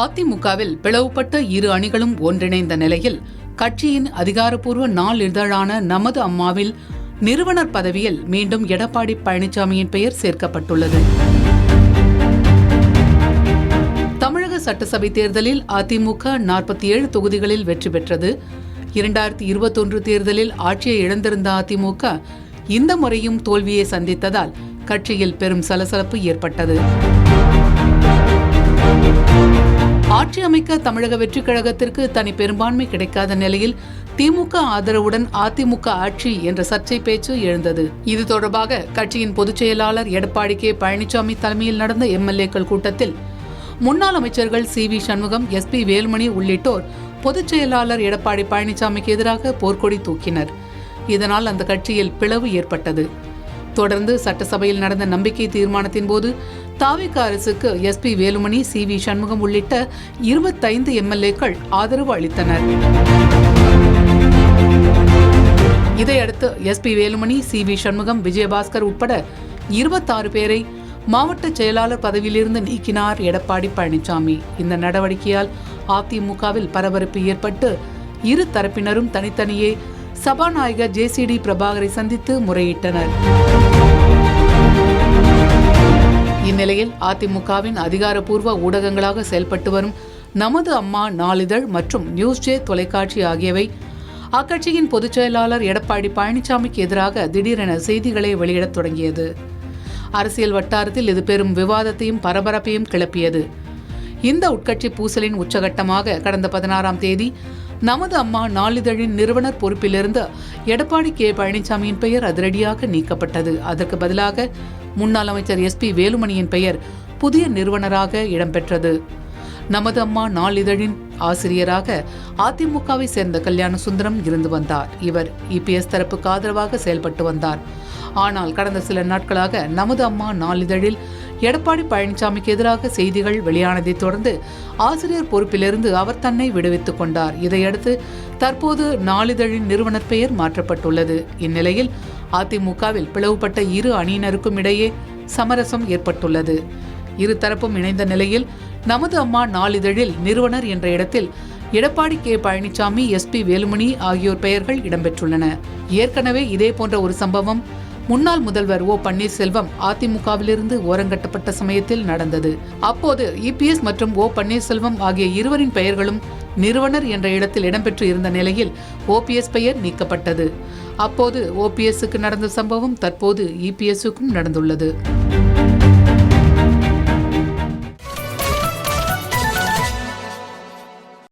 அதிமுகவில் பிளவுபட்ட இரு அணிகளும் ஒன்றிணைந்த நிலையில் கட்சியின் அதிகாரப்பூர்வ நாளிதழான நமது அம்மாவில் நிறுவனர் பதவியில் மீண்டும் எடப்பாடி பழனிசாமியின் பெயர் சேர்க்கப்பட்டுள்ளது. தமிழக சட்டசபை தேர்தலில் அதிமுக 47 தொகுதிகளில் வெற்றி பெற்றது. 2021 தேர்தலில் ஆட்சியை இழந்திருந்த அதிமுக இந்த முறையும் தோல்வியை சந்தித்ததால் கட்சியில் பெரும் சலசலப்பு ஏற்பட்டது. ஆட்சி அமைக்க தமிழக வெற்றிக் கழகத்திற்கு தனி பெரும்பான்மை கிடைக்காத நிலையில் திமுக ஆதரவுடன் அதிமுக ஆட்சி என்ற சர்ச்சை பேச்சு எழுந்தது. இது தொடர்பாக கட்சியின் பொதுச் செயலாளர் எடப்பாடி கே பழனிசாமி தலைமையில் நடந்த எம்எல்ஏக்கள் கூட்டத்தில் முன்னாள் அமைச்சர்கள் சி.வி. சண்முகம், எஸ்.பி. வேலுமணி உள்ளிட்டோர் பொதுச் செயலாளர் எடப்பாடி பழனிசாமிக்கு எதிராக போர்க்கொடி தூக்கினர். இதனால் அந்த கட்சியில் பிளவு ஏற்பட்டது. தொடர்ந்து சட்டசபையில் நடந்த நம்பிக்கை தீர்மானத்தின் போது தாவேக அரசுக்கு எஸ்.பி. வேலுமணி, சி.வி. சண்முகம் உள்ளிட்ட 25 எம்எல்ஏக்கள் ஆதரவு அளித்தனர். இதையடுத்து எஸ்.பி. வேலுமணி, சி.வி. சண்முகம், விஜயபாஸ்கர் உட்பட 26 பேரை மாவட்ட செயலாளர் பதவியிலிருந்து நீக்கினார் எடப்பாடி பழனிசாமி. இந்த நடவடிக்கையால் அதிமுகவில் பரபரப்பு ஏற்பட்டு இரு தரப்பினரும் தனித்தனியே சபாநாயகர் ஜே.சி.டி. பிரபாகரை சந்தித்து முறையிட்டனர். இந்நிலையில் அதிமுகவின் அதிகாரப்பூர்வ ஊடகங்களாக செயல்பட்டு வரும் நமது அம்மா நாளிதழ் மற்றும் நியூஸ் ஜே தொலைக்காட்சி ஆகியவை அக்கட்சியின் பொதுச் செயலாளர் எடப்பாடி பழனிசாமிக்கு எதிராக திடீரென செய்திகளை வெளியிடத் தொடங்கியது. அரசியல் வட்டாரத்தில் இது பெரும் விவாதத்தையும் பரபரப்பையும் கிளப்பியது. இந்த உட்கட்சி பூசலின் உச்சகட்டமாக கடந்த 16ஆம் தேதி நமது அம்மா நாளிதழின் நிறுவனர் பொறுப்பிலிருந்து எடப்பாடி கே பழனிசாமியின் பெயர் அதிரடியாக நீக்கப்பட்டது. அதற்கு பதிலாக முன்னாள் அமைச்சர் எஸ்.பி. வேலுமணியின் பெயர் புதிய நிறுவனராக இடம்பெற்றது. நமது அம்மா நாளிதழின் ஆசிரியராக அதிமுகவை சேர்ந்த கல்யாண சுந்தரம் இருந்து வந்தார். இவர் இபிஎஸ் தரப்புக்கு ஆதரவாக செயல்பட்டு வந்தார். ஆனால் கடந்த சில நாட்களாக நமது அம்மா நாளிதழில் எடப்பாடி பழனிசாமிக்கு எதிராக செய்திகள் வெளியானதை தொடர்ந்து ஆசிரியர் பொறுப்பிலிருந்து அவர் தன்னை விடுவித்துக் கொண்டார். இதையடுத்து தற்போது நாளிதழின் நிறுவனர் பெயர் மாற்றப்பட்டுள்ளது. இந்நிலையில் அதிமுகவில் பிளவுபட்ட இரு அணியினருக்கும் இடையே சமரசம் ஏற்பட்டுள்ளது. இரு தரப்பும் இணைந்த நிலையில் நமது அம்மா நாளிதழில் நிறுவனர் என்ற இடத்தில் எடப்பாடி கே பழனிசாமி, எஸ்.பி. வேலுமணி ஆகியோர் பெயர்கள் இடம்பெற்றுள்ளன. ஏற்கனவே இதே போன்ற ஒரு சம்பவம் முன்னாள் முதல்வர் ஓ பன்னீர்செல்வம் அதிமுகவிலிருந்து ஓரங்கட்டப்பட்ட சமயத்தில் நடந்தது. அப்போது இபிஎஸ் மற்றும் ஓ பன்னீர்செல்வம் ஆகிய இருவரின் பெயர்களும் நிறுவனர் என்ற இடத்தில் இடம்பெற்று இருந்த நிலையில் ஓபிஎஸ் பெயர் நீக்கப்பட்டது. அப்போது ஓபிஎஸ்க்கு நடந்த சம்பவம் தற்போது இபிஎஸ்க்கும் நடந்துள்ளது.